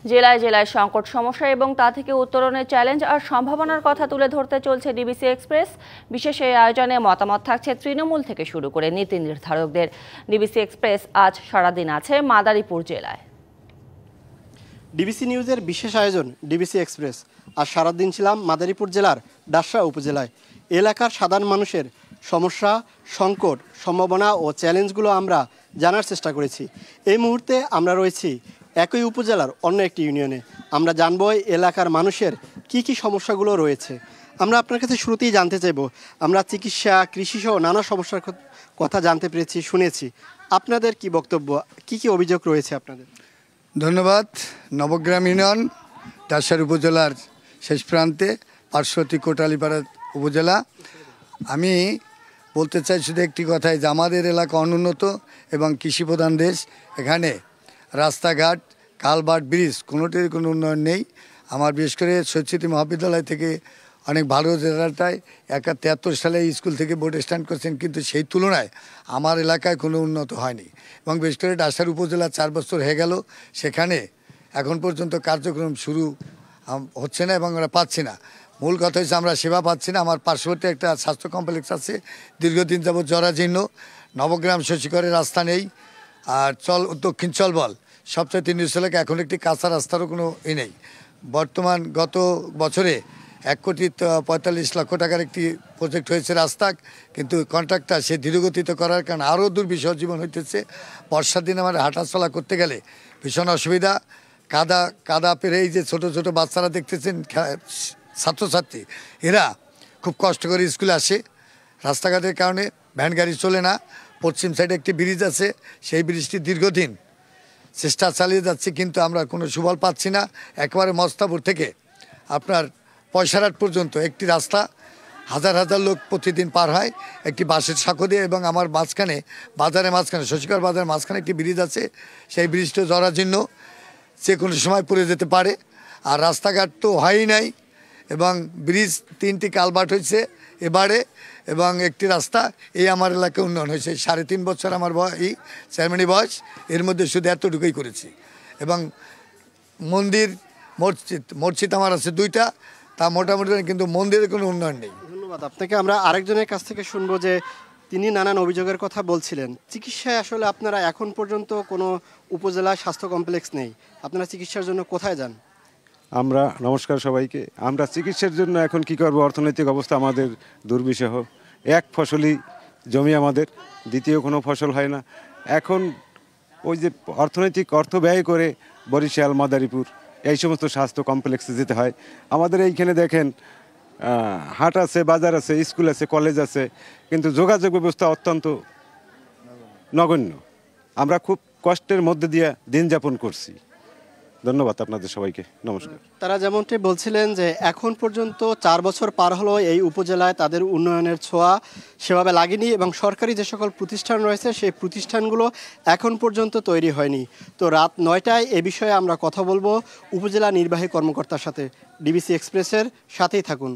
জেলায় জেলায় সংকট সমস্যা এবং তা থেকে উত্তরণের চ্যালেঞ্জ আর সম্ভাবনার কথা তুলে ধরতে চলছে ডিবিসি এক্সপ্রেস। বিশেষ এই আয়োজনে মতামত থাকছে তৃণমূল থেকে শুরু করে নীতি নির্ধারকদের। ডিবিসি এক্সপ্রেস আজ সারাদিন আছে মাদারীপুর জেলায়। ডিবিসি নিউজের বিশেষ আয়োজন ডিবিসি এক্সপ্রেস। আর সারাদিন ছিলাম মাদারীপুর জেলার ডাসা উপজেলায়। এলাকার সাধারণ মানুষের সমস্যা, সংকট, সম্ভাবনা ও চ্যালেঞ্জগুলো আমরা জানার চেষ্টা করেছি। এই মুহূর্তে আমরা রয়েছি একই উপজেলার অন্য একটি ইউনিয়নে। আমরা জানবো এলাকার মানুষের কি কি সমস্যাগুলো রয়েছে। আমরা আপনার কাছে শুরুতেই জানতে চাইব, আমরা চিকিৎসা, কৃষিসহ নানা সমস্যার কথা জানতে পেরেছি, শুনেছি। আপনাদের কি বক্তব্য, কি কি অভিযোগ রয়েছে আপনাদের? ধন্যবাদ। নবগ্রাম ইউনিয়ন ডাসার উপজেলার শেষ প্রান্তে, পার্শ্ববর্তী কোটালীপাড়া উপজেলা। আমি বলতে চাই শুধু একটি কথাই, যে আমাদের এলাকা অনুন্নত এবং কৃষিপ্রধান দেশ। এখানে রাস্তাঘাট, কালভার্ট, ব্রিজ কোনোটির কোনো উন্নয়ন নেই। আমার বিশেষ করে সৈয়দ মহাবিদ্যালয় থেকে অনেক ভালো জেলাটায় 73 সালে স্কুল থেকে বোর্ড স্ট্যান্ড করছেন, কিন্তু সেই তুলনায় আমার এলাকায় কোনো উন্নত হয়নি। এবং বিশেষ করে ডাসার উপজেলা 4 বছর হয়ে গেল, সেখানে এখন পর্যন্ত কার্যক্রম শুরু হচ্ছে না এবং আমরা পাচ্ছি না। মূল কথা হচ্ছে আমরা সেবা পাচ্ছি না। আমার পার্শ্ববর্তী একটা স্বাস্থ্য কমপ্লেক্স আছে, দীর্ঘদিন যাবৎ জরাজীর্ণ। নবগ্রাম শশীকরের রাস্তা নেই। আর দক্ষিণ চলবল সবচেয়ে নিউজ এলাকা, এখন একটি কাঁচা রাস্তারও কোনো নেই। বর্তমান গত বছরে 1,45,00,000 টাকার একটি প্রজেক্ট হয়েছে রাস্তা, কিন্তু কন্ট্রাক্টর সে ধীরগতিতে করার কারণে আরও দুর্বিসহ হইতেছে। বর্ষার দিন আমার হাঁটাচলা করতে গেলে ভীষণ অসুবিধা। কাদা পেরে এই যে ছোট ছোট বাচ্চারা দেখতেছেন, ছাত্রছাত্রী, এরা খুব কষ্ট করে স্কুলে আসে। রাস্তাঘাটের কারণে ভ্যান গাড়ি চলে না। পশ্চিম সাইডে একটি ব্রিজ আছে, সেই ব্রিজটি দীর্ঘদিন চেষ্টা চালিয়ে যাচ্ছে, কিন্তু আমরা কোনো সুফল পাচ্ছি না। একেবারে মস্তাপুর থেকে আপনার পয়সারহাট পর্যন্ত একটি রাস্তা, হাজার হাজার লোক প্রতিদিন পার হয় একটি বাসের সাঁকো দিয়ে। এবং আমার বাজারের মাঝখানে, শশীকর বাজারের মাঝখানে একটি ব্রিজ আছে, সেই ব্রিজটা জরাজীর্ণ, যে কোনো সময় পড়ে যেতে পারে। আর রাস্তাঘাট তো হয়ই নাই, এবং ব্রিজ 3টি কালভার্ট হয়েছে এবারে, এবং একটি রাস্তা। এই আমার এলাকায় উন্নয়ন হয়েছে। 3.5 বছর আমার চেয়ারম্যানি বয়স, এর মধ্যে শুধু এতটুকুই করেছি। এবং মসজিদ আমার আছে 2টা, তা মোটামুটি, কিন্তু মন্দিরের কোনো উন্নয়ন নেই। ধন্যবাদ আপনাকে। আমরা আরেকজনের কাছ থেকে শুনবো যে তিনি নানান অভিযোগের কথা বলছিলেন। চিকিৎসায় আসলে আপনারা এখন পর্যন্ত কোনো উপজেলা স্বাস্থ্য কমপ্লেক্স নেই, আপনারা চিকিৎসার জন্য কোথায় যান? আমরা, নমস্কার সবাইকে। আমরা চিকিৎসার জন্য এখন কি করব, অর্থনৈতিক অবস্থা আমাদের দুর্বিষহ। এক ফসলি জমি আমাদের, দ্বিতীয় কোনো ফসল হয় না। এখন ওই যে অর্থ ব্যয় করে বরিশাল, মাদারীপুর এই সমস্ত স্বাস্থ্য কমপ্লেক্সে যেতে হয়। আমাদের এইখানে দেখেন হাট আছে, বাজার আছে, স্কুল আছে, কলেজ আছে, কিন্তু যোগাযোগ ব্যবস্থা অত্যন্ত নগণ্য। আমরা খুব কষ্টের মধ্যে দিয়ে দিন যাপন করছি। ধন্যবাদ আপনাদের সবাইকে, নমস্কার। তারা যেমনটি বলছিলেন যে এখন পর্যন্ত 4 বছর পার হলো এই উপজেলায় তাদের উন্নয়নের ছোঁয়া সেভাবে লাগেনি, এবং সরকারি যে সকল প্রতিষ্ঠান রয়েছে সেই প্রতিষ্ঠানগুলো এখন পর্যন্ত তৈরি হয়নি। তো রাত 9টায় এ বিষয়ে আমরা কথা বলবো উপজেলা নির্বাহী কর্মকর্তার সাথে। ডিবিসি এক্সপ্রেসের সাথেই থাকুন।